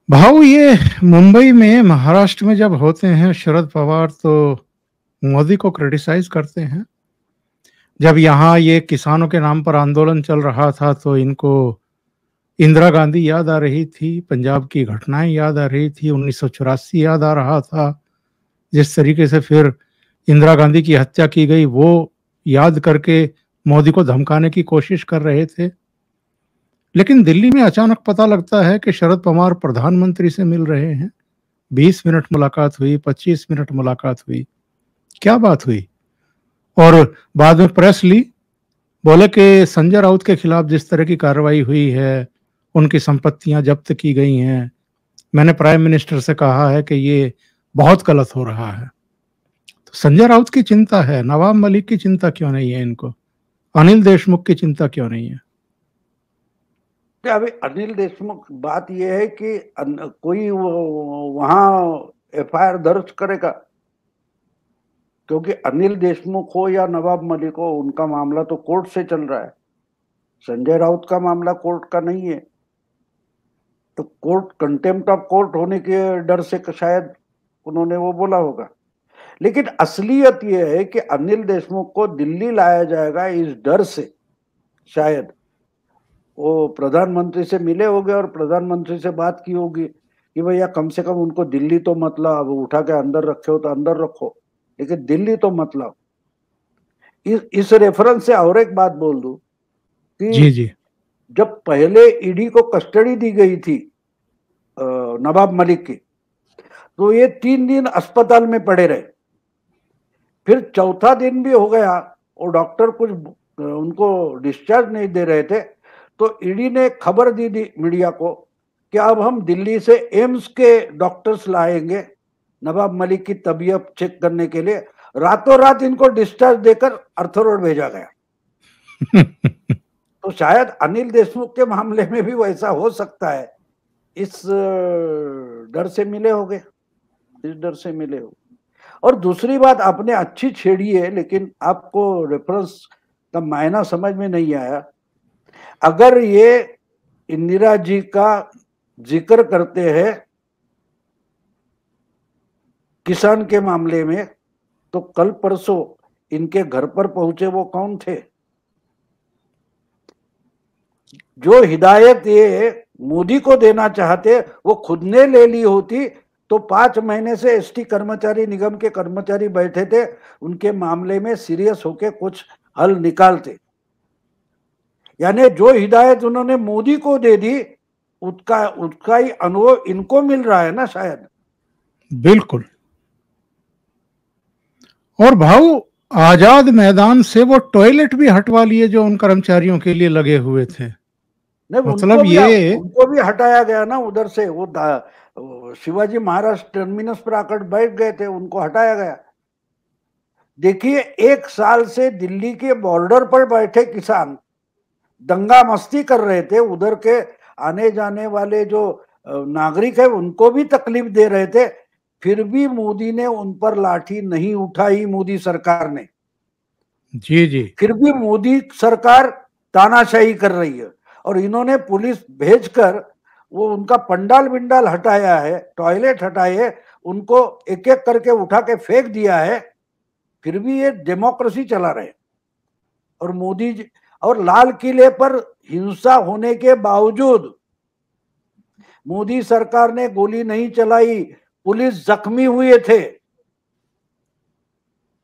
भाऊ ये मुंबई में महाराष्ट्र में जब होते हैं शरद पवार तो मोदी को क्रिटिसाइज करते हैं। जब यहाँ ये किसानों के नाम पर आंदोलन चल रहा था तो इनको इंदिरा गांधी याद आ रही थी, पंजाब की घटनाएं याद आ रही थी, 1984 याद आ रहा था। जिस तरीके से फिर इंदिरा गांधी की हत्या की गई वो याद करके मोदी को धमकाने की कोशिश कर रहे थे। लेकिन दिल्ली में अचानक पता लगता है कि शरद पवार प्रधानमंत्री से मिल रहे हैं। 20 मिनट मुलाकात हुई, 25 मिनट मुलाकात हुई, क्या बात हुई? और बाद में प्रेस ली, बोले कि संजय राउत के खिलाफ जिस तरह की कार्रवाई हुई है, उनकी संपत्तियां जब्त की गई हैं, मैंने प्राइम मिनिस्टर से कहा है कि ये बहुत गलत हो रहा है। तो संजय राउत की चिंता है, नवाब मलिक की चिंता क्यों नहीं है इनको? अनिल देशमुख की चिंता क्यों नहीं है? अभी अनिल देशमुख, बात यह है कि कोई वहां एफआईआर दर्ज करेगा, क्योंकि अनिल देशमुख हो या नवाब मलिक हो, उनका मामला तो कोर्ट से चल रहा है। संजय राउत का मामला कोर्ट का नहीं है, तो कोर्ट कंटेम्प्ट ऑफ कोर्ट होने के डर से शायद उन्होंने वो बोला होगा। लेकिन असलियत यह है कि अनिल देशमुख को दिल्ली लाया जाएगा इस डर से। शायद वो प्रधानमंत्री से मिले होंगे और प्रधानमंत्री से बात की होगी कि भैया कम से कम उनको दिल्ली तो मत लाओ, अब उठा के अंदर रखे हो तो अंदर रखो, लेकिन दिल्ली तो मत लाओ। इस रेफरेंस से और एक बात बोल दूं कि जी जी, जब पहले ईडी को कस्टडी दी गई थी नवाब मलिक की, तो ये 3 दिन अस्पताल में पड़े रहे। फिर चौथा दिन भी हो गया और डॉक्टर कुछ उनको डिस्चार्ज नहीं दे रहे थे, तो ईडी ने खबर दी मीडिया को कि अब हम दिल्ली से एम्स के डॉक्टर्स लाएंगे नवाब मलिक की तबीयत चेक करने के लिए। रातों रात इनको डिस्चार्ज देकर अर्थरोड भेजा गया। तो शायद अनिल देशमुख के मामले में भी वैसा हो सकता है। इस डर से मिले होंगे, इस डर से मिले हो। और दूसरी बात आपने अच्छी छेड़ी है, लेकिन आपको रेफरेंस का मायना समझ में नहीं आया। अगर ये इंदिरा जी का जिक्र करते हैं किसान के मामले में, तो कल परसों इनके घर पर पहुंचे वो कौन थे? जो हिदायत ये मोदी को देना चाहते वो खुद ने ले ली होती तो 5 महीने से एसटी कर्मचारी निगम के कर्मचारी बैठे थे, उनके मामले में सीरियस होके कुछ हल निकालते। यानी जो हिदायत उन्होंने मोदी को दे दी उसका ही अनुभव इनको मिल रहा है ना शायद। बिल्कुल। और भाऊ आजाद मैदान से वो टॉयलेट भी हटवा लिए जो उन कर्मचारियों के लिए लगे हुए थे। नहीं, मतलब उनको भी हटाया गया ना उधर से। वो शिवाजी महाराज टर्मिनस पर आकर बैठ गए थे, उनको हटाया गया। देखिए, 1 साल से दिल्ली के बॉर्डर पर बैठे किसान दंगा मस्ती कर रहे थे। उधर के आने जाने वाले जो नागरिक है उनको भी तकलीफ दे रहे थे, फिर भी मोदी ने उन पर लाठी नहीं उठाई। मोदी सरकार ने, जी जी, फिर भी मोदी सरकार तानाशाही कर रही है। और इन्होंने पुलिस भेजकर वो उनका पंडाल बिंडाल हटाया है, टॉयलेट हटाए है, उनको एक एक करके उठा के फेंक दिया है, फिर भी ये डेमोक्रेसी चला रहे। और मोदी जी और लाल किले पर हिंसा होने के बावजूद मोदी सरकार ने गोली नहीं चलाई, पुलिस जख्मी हुए थे,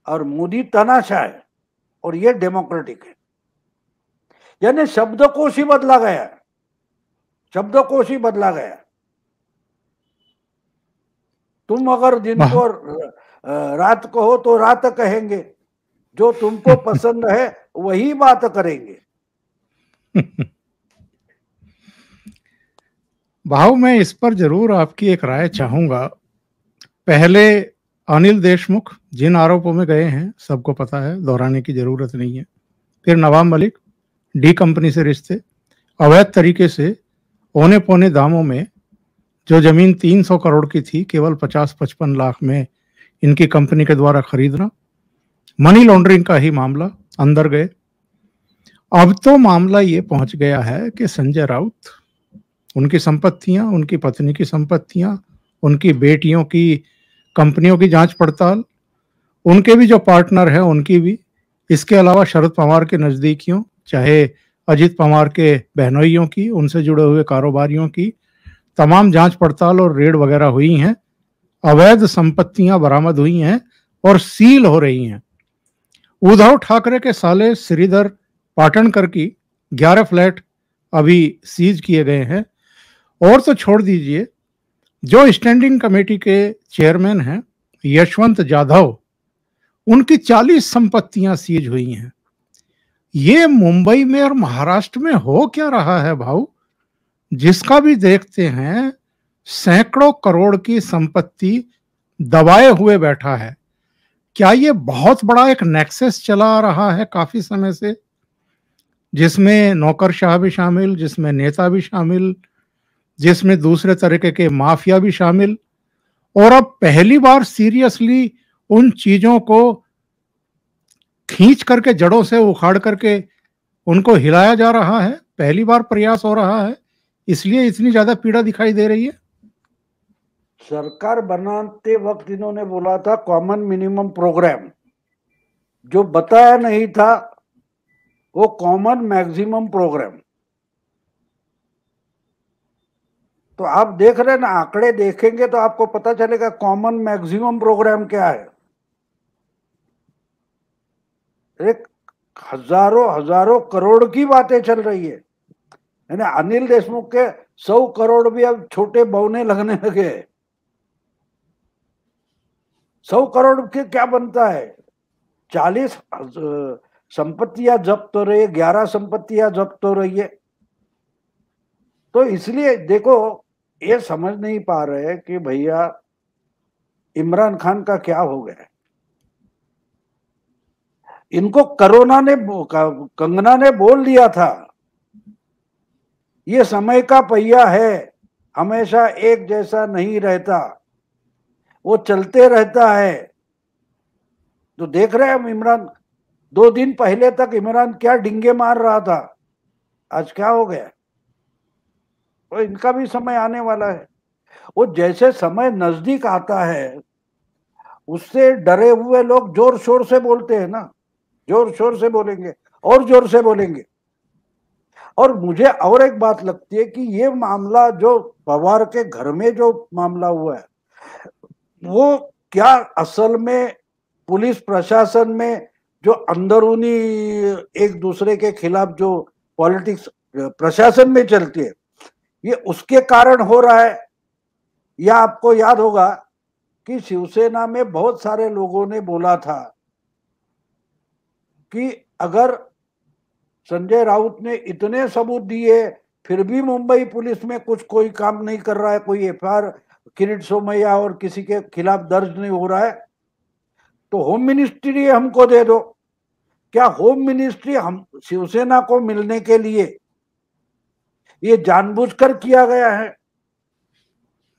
और मोदी तनाशाह है। और ये डेमोक्रेटिक है। यानी शब्दकोश ही बदला गया, शब्दकोश ही बदला गया। तुम अगर दिन को रात कहो तो रात कहेंगे, जो तुमको पसंद है वही बात करेंगे। भाऊ मैं इस पर जरूर आपकी एक राय चाहूंगा। पहले अनिल देशमुख जिन आरोपों में गए हैं सबको पता है, दोहराने की जरूरत नहीं है। फिर नवाब मलिक, डी कंपनी से रिश्ते, अवैध तरीके से औने पौने दामों में जो जमीन 300 करोड़ की थी केवल 50-55 लाख में इनकी कंपनी के द्वारा खरीदना, मनी लॉन्ड्रिंग का ही मामला, अंदर गए। अब तो मामला ये पहुंच गया है कि संजय राउत उनकी संपत्तियां, उनकी पत्नी की संपत्तियां, उनकी बेटियों की कंपनियों की जांच पड़ताल, उनके भी जो पार्टनर हैं उनकी भी, इसके अलावा शरद पवार के नजदीकियों, चाहे अजित पवार के बहनोइयों की, उनसे जुड़े हुए कारोबारियों की तमाम जांच पड़ताल और रेड वगैरह हुई हैं। अवैध संपत्तियां बरामद हुई हैं और सील हो रही हैं। उद्धव ठाकरे के साले श्रीधर पाटणकर की 11 फ्लैट अभी सीज किए गए हैं। और तो छोड़ दीजिए, जो स्टैंडिंग कमेटी के चेयरमैन हैं यशवंत जाधव, उनकी 40 संपत्तियां सीज हुई हैं। ये मुंबई में और महाराष्ट्र में हो क्या रहा है भाऊ? जिसका भी देखते हैं सैकड़ों करोड़ की संपत्ति दबाए हुए बैठा है। क्या ये बहुत बड़ा एक नेक्सस चला आ रहा है काफी समय से, जिसमें नौकरशाह भी शामिल, जिसमें नेता भी शामिल, जिसमें दूसरे तरीके के माफिया भी शामिल, और अब पहली बार सीरियसली उन चीजों को खींच करके जड़ों से उखाड़ करके उनको हिलाया जा रहा है। पहली बार प्रयास हो रहा है, इसलिए इतनी ज्यादा पीड़ा दिखाई दे रही है। सरकार बनाते वक्त इन्होंने बोला था कॉमन मिनिमम प्रोग्राम, जो बताया नहीं था वो कॉमन मैक्सिमम प्रोग्राम। तो आप देख रहे हैं ना, आंकड़े देखेंगे तो आपको पता चलेगा कॉमन मैक्सिमम प्रोग्राम क्या है। एक हजारों हजारों करोड़ की बातें चल रही है ना। अनिल देशमुख के 100 करोड़ भी अब छोटे बौने लगने लगे। 100 करोड़ के क्या बनता है? 40 संपत्तियां जब्त हो रही है, 11 संपत्तियां जब्त हो रही है। तो इसलिए देखो, ये समझ नहीं पा रहे कि भैया इमरान खान का क्या हो गया। इनको कंगना ने बोल दिया था ये समय का पहिया है, हमेशा एक जैसा नहीं रहता, वो चलते रहता है। तो देख रहे हैं हम इमरान, 2 दिन पहले तक इमरान क्या डिंगे मार रहा था, आज क्या हो गया। तो इनका भी समय आने वाला है। वो जैसे समय नजदीक आता है उससे डरे हुए लोग जोर शोर से बोलते हैं ना, जोर शोर से बोलेंगे और जोर से बोलेंगे। और मुझे और एक बात लगती है कि ये मामला जो पवार के घर में जो मामला हुआ है, वो क्या असल में पुलिस प्रशासन में जो अंदरूनी एक दूसरे के खिलाफ जो पॉलिटिक्स प्रशासन में चलती है, ये उसके कारण हो रहा है। या आपको याद होगा कि शिवसेना में बहुत सारे लोगों ने बोला था कि अगर संजय राउत ने इतने सबूत दिए फिर भी मुंबई पुलिस में कुछ कोई काम नहीं कर रहा है, कोई एफआईआर किरीट सोमैया और किसी के खिलाफ दर्ज नहीं हो रहा है, तो होम मिनिस्ट्री हमको दे दो। क्या होम मिनिस्ट्री हम शिवसेना को मिलने के लिए ये जानबूझकर किया गया है?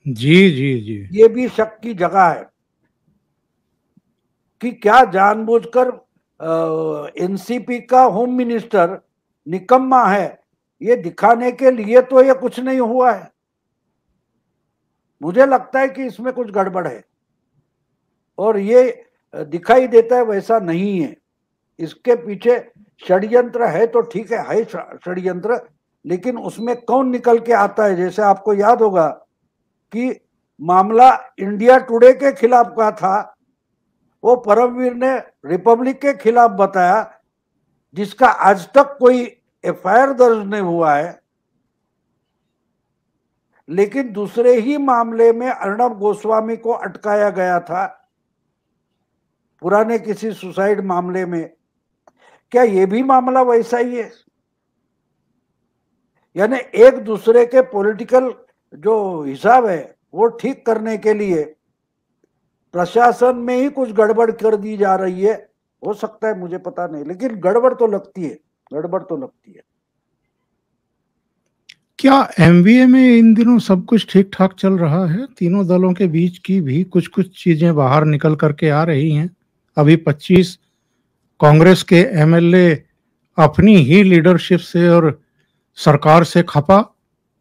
जी जी जी, ये भी शक की जगह है कि क्या जानबूझकर एनसीपी का होम मिनिस्टर निकम्मा है ये दिखाने के लिए तो ये कुछ नहीं हुआ है। मुझे लगता है कि इसमें कुछ गड़बड़ है और ये दिखाई देता है वैसा नहीं है। इसके पीछे षड्यंत्र है तो ठीक है षड्यंत्र, लेकिन उसमें कौन निकल के आता है। जैसे आपको याद होगा कि मामला इंडिया टुडे के खिलाफ का था, वो परमवीर ने रिपब्लिक के खिलाफ बताया, जिसका आज तक कोई एफआईआर दर्ज नहीं हुआ है। लेकिन दूसरे ही मामले में अर्णब गोस्वामी को अटकाया गया था, पुराने किसी सुसाइड मामले में। क्या ये भी मामला वैसा ही है? यानी एक दूसरे के पॉलिटिकल जो हिसाब है वो ठीक करने के लिए प्रशासन में ही कुछ गड़बड़ कर दी जा रही है। हो सकता है, मुझे पता नहीं, लेकिन गड़बड़ तो लगती है, गड़बड़ तो लगती है। क्या एमवीए में इन दिनों सब कुछ ठीक ठाक चल रहा है? तीनों दलों के बीच की भी कुछ कुछ चीजें बाहर निकल करके आ रही हैं। अभी 25 कांग्रेस के एमएलए अपनी ही लीडरशिप से और सरकार से खपा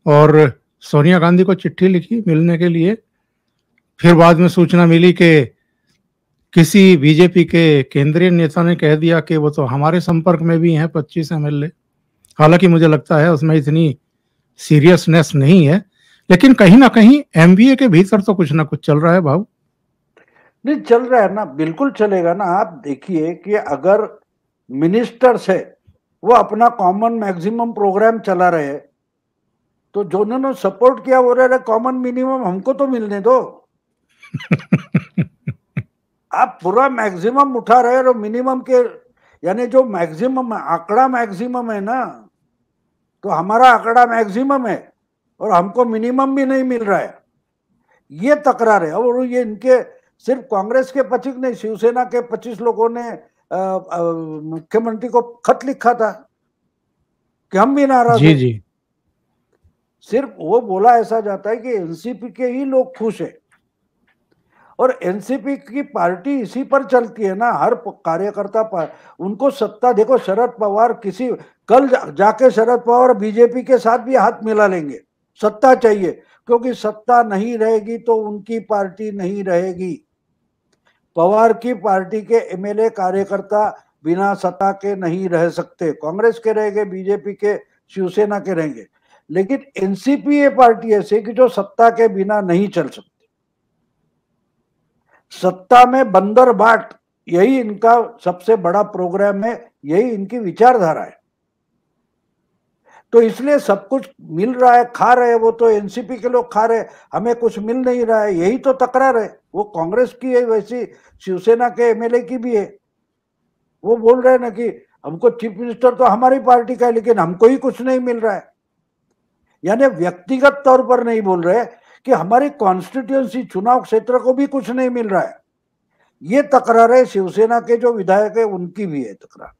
और सोनिया गांधी को चिट्ठी लिखी मिलने के लिए। फिर बाद में सूचना मिली कि किसी बीजेपी के केंद्रीय नेता ने कह दिया कि वो तो हमारे संपर्क में भी हैं 25 एमएलए। हालांकि मुझे लगता है उसमें इतनी सीरियसनेस नहीं है, लेकिन कहीं ना कहीं एमबीए के भीतर तो कुछ ना कुछ चल रहा है भाव। नहीं चल रहा है ना, बिल्कुल चलेगा ना। आप देखिए कि अगर मिनिस्टर्स है वो अपना कॉमन मैक्सिमम प्रोग्राम चला रहे हैं, तो जो उन्होंने सपोर्ट किया वो रहे कॉमन मिनिमम हमको तो मिलने दो। आप पूरा मैक्सिमम उठा रहे हो मिनिमम के, यानी जो मैक्सिमम आंकड़ा मैक्सिमम है ना, तो हमारा आंकड़ा मैक्सिमम है और हमको मिनिमम भी नहीं मिल रहा है, ये तकरार है। और ये इनके सिर्फ कांग्रेस के 25 नहीं, शिवसेना के 25 लोगों ने मुख्यमंत्री को खत लिखा था कि हम भी नाराज जी हैं। जी। सिर्फ वो बोला ऐसा जाता है कि एनसीपी के ही लोग खुश है, और एनसीपी की पार्टी इसी पर चलती है ना। हर कार्यकर्ता पर उनको सत्ता, देखो शरद पवार कल जाके शरद पवार बीजेपी के साथ भी हाथ मिला लेंगे, सत्ता चाहिए, क्योंकि सत्ता नहीं रहेगी तो उनकी पार्टी नहीं रहेगी। पवार की पार्टी के एमएलए कार्यकर्ता बिना सत्ता के नहीं रह सकते, कांग्रेस के रहेंगे, बीजेपी के, शिवसेना के रहेंगे, लेकिन एनसीपी ये पार्टी ऐसी कि जो सत्ता के बिना नहीं चल सकती। सत्ता में बंदर बाट, यही इनका सबसे बड़ा प्रोग्राम है, यही इनकी विचारधारा है। तो इसलिए सब कुछ मिल रहा है, खा रहे हैं वो तो एनसीपी के लोग खा रहे हैं, हमें कुछ मिल नहीं रहा है, यही तो तकरार है। वो कांग्रेस की है, वैसी शिवसेना के एमएलए की भी है। वो बोल रहे हैं ना कि हमको चीफ मिनिस्टर तो हमारी पार्टी का है, लेकिन हमको ही कुछ नहीं मिल रहा है। यानी व्यक्तिगत तौर पर नहीं बोल रहे कि हमारी कॉन्स्टिट्यूएंसी चुनाव क्षेत्र को भी कुछ नहीं मिल रहा है। ये तकरार है, शिवसेना के जो विधायक है उनकी भी है तकरार।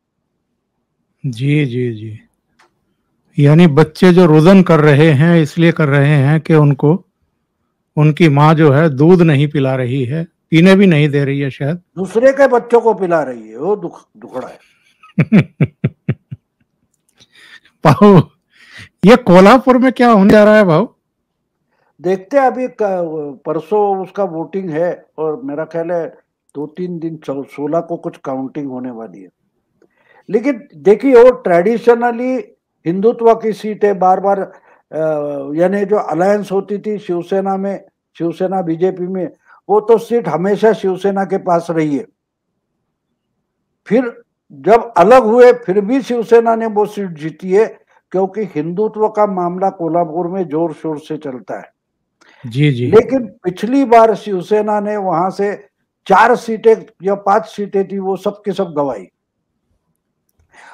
जी जी जी। यानी बच्चे जो रुदन कर रहे हैं इसलिए कर रहे हैं कि उनको उनकी माँ जो है दूध नहीं पिला रही है, पीने भी नहीं दे रही है, शायद दूसरे के बच्चों को पिला रही है, वो दुखड़ा है। भाऊ, ये कोल्हापुर में क्या होने जा रहा है भाऊ? देखते हैं, अभी परसों उसका वोटिंग है और मेरा ख्याल है 2-3 दिन 16 को कुछ काउंटिंग होने वाली है। लेकिन देखिए वो ट्रेडिशनली हिंदुत्व की सीट है, बार बार यानी जो अलायंस होती थी शिवसेना में, शिवसेना बीजेपी में, वो तो सीट हमेशा शिवसेना के पास रही है। फिर जब अलग हुए फिर भी शिवसेना ने वो सीट जीती है, क्योंकि हिंदुत्व का मामला कोल्हापुर में जोर शोर से चलता है। जी जी। लेकिन पिछली बार शिवसेना ने वहां से 4 सीटें या 5 सीटें थी, वो सब के सब गवाई,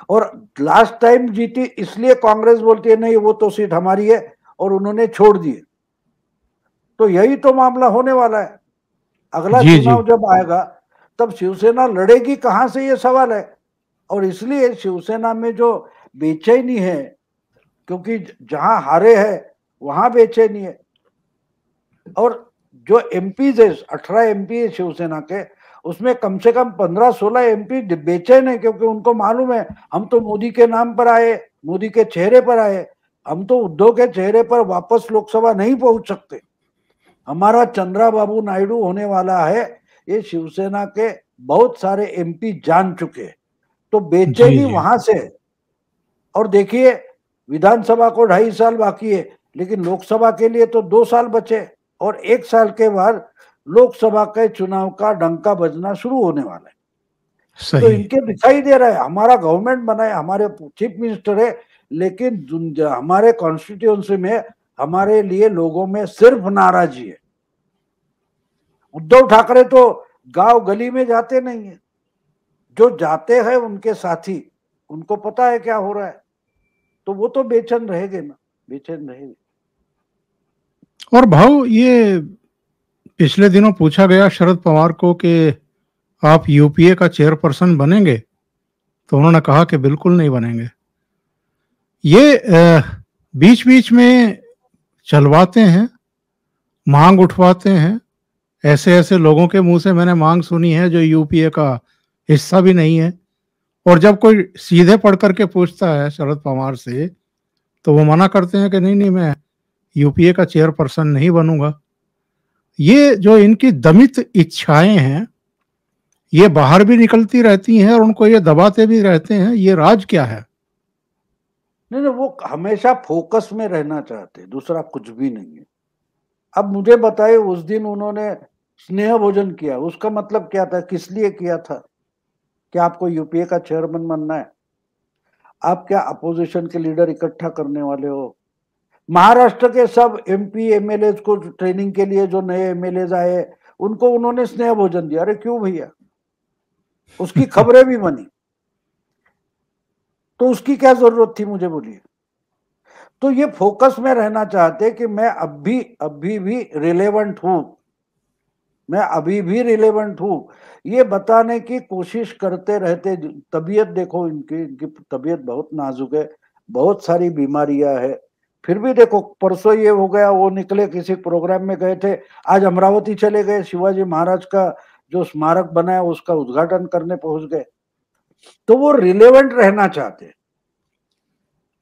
और लास्ट टाइम जीती इसलिए कांग्रेस बोलती है नहीं वो तो सीट हमारी है, और उन्होंने छोड़ दी। तो यही तो मामला होने वाला है। अगला जी चुनाव जी। जब आएगा तब शिवसेना लड़ेगी कहां से, ये सवाल है। और इसलिए शिवसेना में जो बेचैनी है, क्योंकि जहां हारे हैं वहां बेचैनी है। और जो एमपी है, 18 एमपी है शिवसेना के, उसमें कम से कम 15-16 एमपी बेचैन है, क्योंकि उनको मालूम है हम तो मोदी के नाम पर आए, मोदी के चेहरे पर आए, हम तो उद्धव के चेहरे पर वापस लोकसभा नहीं पहुंच सकते। हमारा चंद्राबाबू नायडू होने वाला है, ये शिवसेना के बहुत सारे एमपी जान चुके हैं। तो जी बेचैनी जी। वहां से। और देखिए विधानसभा को 2.5 साल बाकी है, लेकिन लोकसभा के लिए तो 2 साल बचे, और 1 साल के बाद लोकसभा के चुनाव का डंका बजना शुरू होने वाला है। तो सही। इनके दिखाई दे रहा है हमारा गवर्नमेंट बना है, हमारे चीफ मिनिस्टर है, लेकिन हमारे कॉन्स्टिट्यूएंसी में हमारे लिए लोगों में सिर्फ नाराजगी है। उद्धव ठाकरे तो गांव गली में जाते नहीं है, जो जाते हैं उनके साथी, उनको पता है क्या हो रहा है, तो वो तो बेचैन रहेंगे ना, बेचैन रहेंगे। और भाऊ, ये पिछले दिनों पूछा गया शरद पवार को कि आप यूपीए का चेयरपर्सन बनेंगे, तो उन्होंने कहा कि बिल्कुल नहीं बनेंगे। ये बीच बीच में चलवाते हैं, मांग उठवाते हैं। ऐसे ऐसे लोगों के मुंह से मैंने मांग सुनी है जो यूपीए का हिस्सा भी नहीं है, और जब कोई सीधे पढ़ करके पूछता है शरद पवार से तो वो मना करते हैं कि नहीं नहीं, मैं यूपीए का चेयरपर्सन नहीं बनूंगा। ये जो इनकी दमित इच्छाएं हैं, ये बाहर भी निकलती रहती हैं और उनको ये दबाते भी रहते हैं। ये राज क्या है? नहीं नहीं, वो हमेशा फोकस में रहना चाहते, दूसरा कुछ भी नहीं है। अब मुझे बताइए, उस दिन उन्होंने स्नेह भोजन किया, उसका मतलब क्या था, किस लिए किया था? क्या आपको यूपीए का चेयरमैन बनना है? आप क्या अपोजिशन के लीडर इकट्ठा करने वाले हो? महाराष्ट्र के सब एमपी एमएलए को ट्रेनिंग के लिए जो नए एमएलए आए, उनको उन्होंने स्नेह भोजन दिया। अरे क्यों भैया? उसकी खबरें भी बनी, तो उसकी क्या जरूरत थी, मुझे बोलिए। तो ये फोकस में रहना चाहते कि मैं अभी भी रिलेवेंट हूं, मैं अभी भी रिलेवेंट हूं, ये बताने की कोशिश करते रहते। तबीयत देखो इनकी इनकी तबीयत बहुत नाजुक है, बहुत सारी बीमारियां है। फिर भी देखो, परसों ये हो गया, वो निकले किसी प्रोग्राम में गए थे, आज अमरावती चले गए, शिवाजी महाराज का जो स्मारक बना है उसका उद्घाटन करने पहुंच गए। तो वो रिलेवेंट रहना चाहते,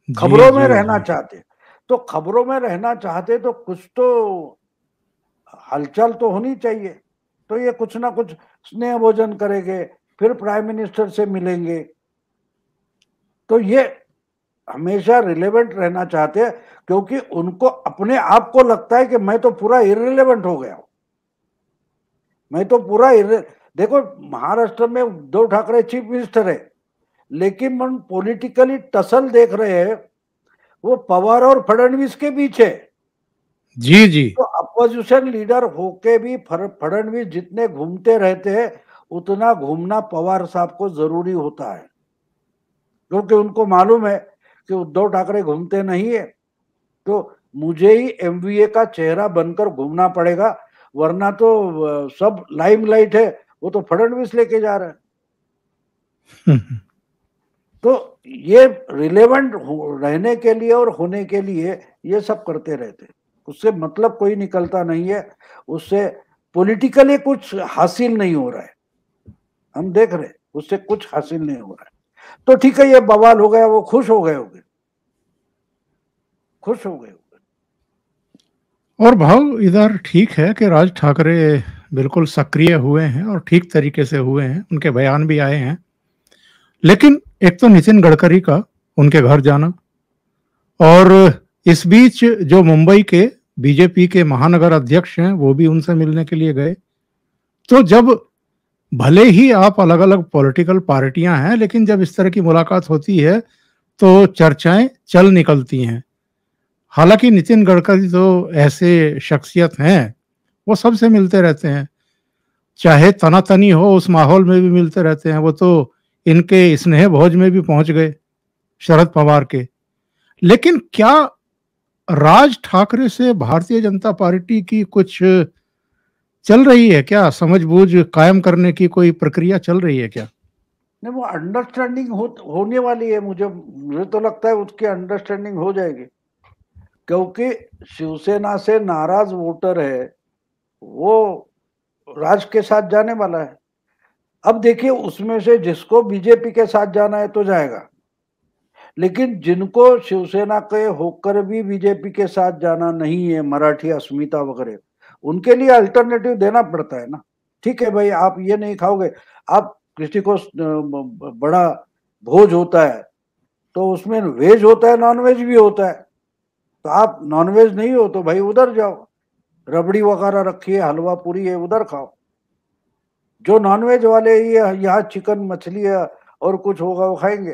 जी खबरों में जी रहना जी। चाहते। तो खबरों में रहना चाहते तो कुछ तो हलचल तो होनी चाहिए। तो ये कुछ ना कुछ स्नेह भोजन करेंगे, फिर प्राइम मिनिस्टर से मिलेंगे। तो ये हमेशा रिलेवेंट रहना चाहते हैं, क्योंकि उनको अपने आप को लगता है कि मैं तो पूरा इररिलेवेंट हो गया हूं, मैं तो पूरा देखो, महाराष्ट्र में उद्धव ठाकरे चीफ मिनिस्टर है, लेकिन हम पॉलिटिकली टसल देख रहे हैं, वो पवार और फडणवीस के बीच है। जी जी। तो अपोजिशन लीडर होके भी फडणवीस जितने घूमते रहते हैं, उतना घूमना पवार साहब को जरूरी होता है, क्योंकि उनको मालूम है कि उद्धव ठाकरे घूमते नहीं है, तो मुझे ही एमवीए का चेहरा बनकर घूमना पड़ेगा, वरना तो सब लाइमलाइट है, वो तो फडणवीस लेके जा रहे हैं। तो ये रिलेवेंट रहने के लिए और होने के लिए ये सब करते रहते, उससे मतलब कोई निकलता नहीं है, उससे पॉलिटिकली कुछ हासिल नहीं हो रहा है, हम देख रहे हैं, उससे कुछ हासिल नहीं हो रहा है। तो ठीक है, ये बवाल हो गया, वो खुश हो गए होंगे, खुश हो गए होंगे। और भाव इधर ठीक है कि राज ठाकरे बिल्कुल सक्रिय हुए हैं और ठीक तरीके से हुए हैं, उनके बयान भी आए हैं। लेकिन एक तो नितिन गडकरी का उनके घर जाना, और इस बीच जो मुंबई के बीजेपी के महानगर अध्यक्ष हैं वो भी उनसे मिलने के लिए गए। तो जब भले ही आप अलग अलग पॉलिटिकल पार्टियां हैं, लेकिन जब इस तरह की मुलाकात होती है तो चर्चाएं चल निकलती हैं। हालांकि नितिन गडकरी तो ऐसे शख्सियत हैं, वो सबसे मिलते रहते हैं, चाहे तनातनी हो उस माहौल में भी मिलते रहते हैं। वो तो इनके स्नेह भोज में भी पहुंच गए, शरद पवार के। लेकिन क्या राज ठाकरे से भारतीय जनता पार्टी की कुछ चल रही है क्या, समझबूझ कायम करने की कोई प्रक्रिया चल रही है क्या? नहीं, वो अंडरस्टैंडिंग होने वाली है, मुझे मुझे तो लगता है उसकी अंडरस्टैंडिंग हो जाएगी, क्योंकि शिवसेना से नाराज वोटर है, वो राज के साथ जाने वाला है। अब देखिए, उसमें से जिसको बीजेपी के साथ जाना है तो जाएगा, लेकिन जिनको शिवसेना के होकर भी बीजेपी के साथ जाना नहीं है, मराठी अस्मिता वगैरह, उनके लिए अल्टरनेटिव देना पड़ता है ना। ठीक है भाई, आप ये नहीं खाओगे, आप किसी को बड़ा भोज होता है तो उसमें वेज होता है, नॉन वेज भी होता है, तो आप नॉन वेज नहीं हो तो भाई उधर जाओ, रबड़ी वगैरह रखी है, हलवा पूरी है, उधर खाओ। जो नॉनवेज वाले ये यहाँ चिकन मछली है और कुछ होगा वो खाएंगे,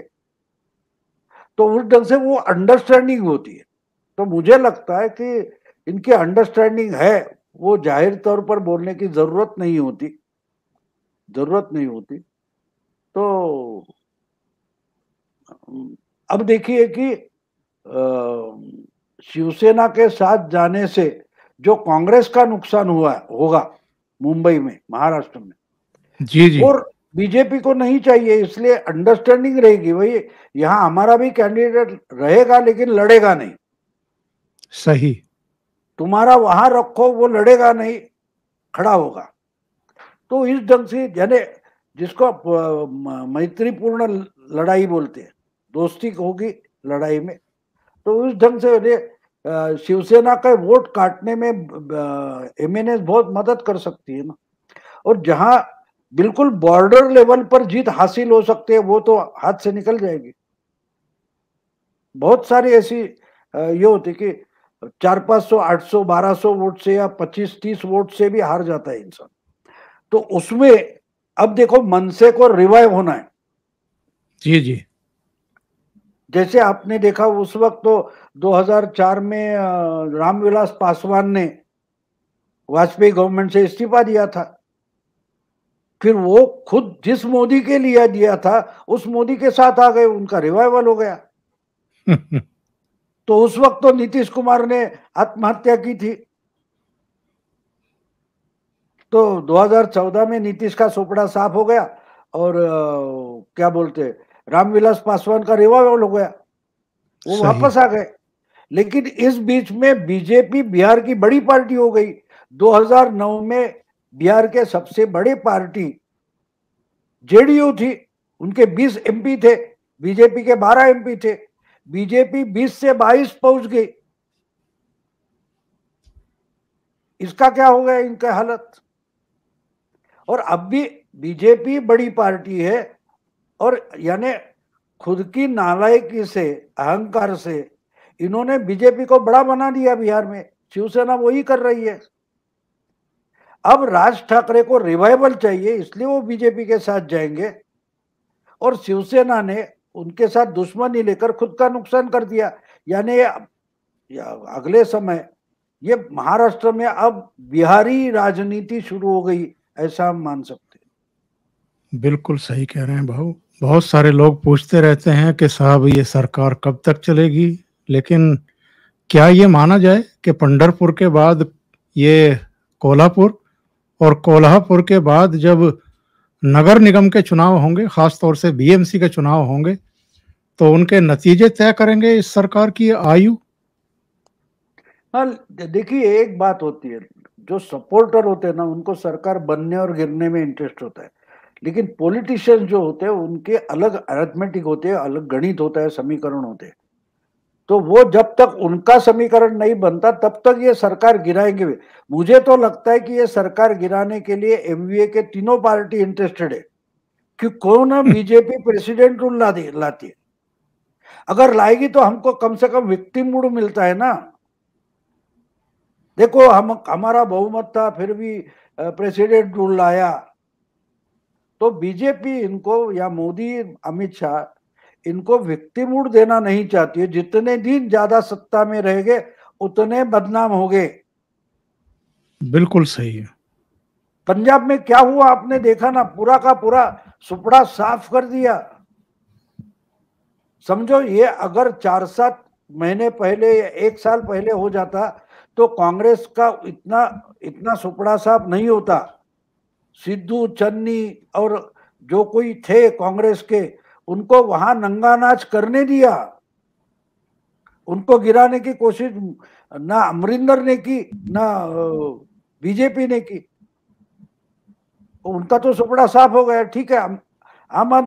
तो उस ढंग से वो अंडरस्टैंडिंग होती है। तो मुझे लगता है कि इनकी अंडरस्टैंडिंग है, वो जाहिर तौर पर बोलने की जरूरत नहीं होती, जरूरत नहीं होती। तो अब देखिए कि शिवसेना के साथ जाने से जो कांग्रेस का नुकसान हुआ होगा मुंबई में, महाराष्ट्र में, जी जी। और बीजेपी को नहीं चाहिए, इसलिए अंडरस्टैंडिंग रहेगी भाई, यहां हमारा भी कैंडिडेट रहेगा लेकिन लड़ेगा नहीं, सही। तुम्हारा वहां रखो, वो लड़ेगा नहीं, खड़ा होगा। तो इस ढंग से, यानी जिसको मैत्रीपूर्ण लड़ाई बोलते हैं, दोस्ती होगी लड़ाई में, तो उस ढंग से शिवसेना का वोट काटने में एमएनएस बहुत मदद कर सकती है ना। और जहां बिल्कुल बॉर्डर लेवल पर जीत हासिल हो सकती है वो तो हाथ से निकल जाएगी। बहुत सारी ऐसी ये होती कि 400-500 800 1200 वोट से या 25-30 वोट से भी हार जाता है इंसान। तो उसमें अब देखो मनसे को रिवाइव होना है। जी जी। जैसे आपने देखा उस वक्त तो 2004 में रामविलास पासवान ने वाजपेयी गवर्नमेंट से इस्तीफा दिया था। फिर वो खुद जिस मोदी के लिए दिया था उस मोदी के साथ आ गए, उनका रिवाइवल हो गया। तो उस वक्त तो नीतीश कुमार ने आत्महत्या की थी। तो 2014 में नीतीश का सोपड़ा साफ हो गया और क्या बोलते रामविलास पासवान का रिवाइवल हो गया, वो सही। वापस आ गए। लेकिन इस बीच में बीजेपी बिहार की बड़ी पार्टी हो गई। 2009 में बिहार के सबसे बड़े पार्टी जेडीयू थी, उनके 20 एमपी थे, बीजेपी के 12 एमपी थे। बीजेपी 20 से 22 पहुंच गई। इसका क्या हो गया इनका हालत। और अब भी बीजेपी बड़ी पार्टी है और यानी खुद की नालायकी से, अहंकार से इन्होंने बीजेपी को बड़ा बना दिया बिहार में। शिवसेना वही कर रही है। अब राज ठाकरे को रिवाइवल चाहिए, इसलिए वो बीजेपी के साथ जाएंगे। और शिवसेना ने उनके साथ दुश्मनी लेकर खुद का नुकसान कर दिया। यानी अगले समय ये महाराष्ट्र में अब बिहारी राजनीति शुरू हो गई, ऐसा हम मान सकते हैं। बिल्कुल सही कह रहे हैं भाऊ। बहुत सारे लोग पूछते रहते हैं कि साहब ये सरकार कब तक चलेगी, लेकिन क्या ये माना जाए कि पंढरपुर के बाद ये कोल्हापुर, और कोल्हापुर के बाद जब नगर निगम के चुनाव होंगे, खास तौर से बीएमसी के चुनाव होंगे, तो उनके नतीजे तय करेंगे इस सरकार की आयु। हाँ, देखिए एक बात होती है, जो सपोर्टर होते हैं ना उनको सरकार बनने और गिरने में इंटरेस्ट होता है। लेकिन पॉलिटिशियन जो होते हैं उनके अलग अरिथमेटिक होते हैं, अलग गणित होता है, समीकरण होते हैं। तो वो जब तक उनका समीकरण नहीं बनता तब तक ये सरकार गिराएंगे। मुझे तो लगता है कि ये सरकार गिराने के लिए एमवीए के तीनों पार्टी इंटरेस्टेड है कि कौन बीजेपी प्रेसिडेंट रूल लाती है। अगर लाएगी तो हमको कम से कम विक्टिम मूड मिलता है ना। देखो हमारा बहुमत था फिर भी प्रेसिडेंट रूल लाया। तो बीजेपी इनको या मोदी अमित शाह इनको विक्टिम मूड देना नहीं चाहती है। जितने दिन ज्यादा सत्ता में रहेंगे उतने बदनाम होंगे। बिल्कुल सही है। पंजाब में क्या हुआ आपने देखा ना, पूरा का पूरा सुपड़ा साफ कर दिया। समझो ये अगर 4-7 महीने पहले या 1 साल पहले हो जाता तो कांग्रेस का इतना इतना सुपड़ा साफ नहीं होता। सिद्धू, चन्नी और जो कोई थे कांग्रेस के, उनको वहां नंगा नाच करने दिया। उनको गिराने की कोशिश ना अमरिंदर ने की ना बीजेपी ने की। उनका तो सुपड़ा साफ हो गया। ठीक है, आम आदमी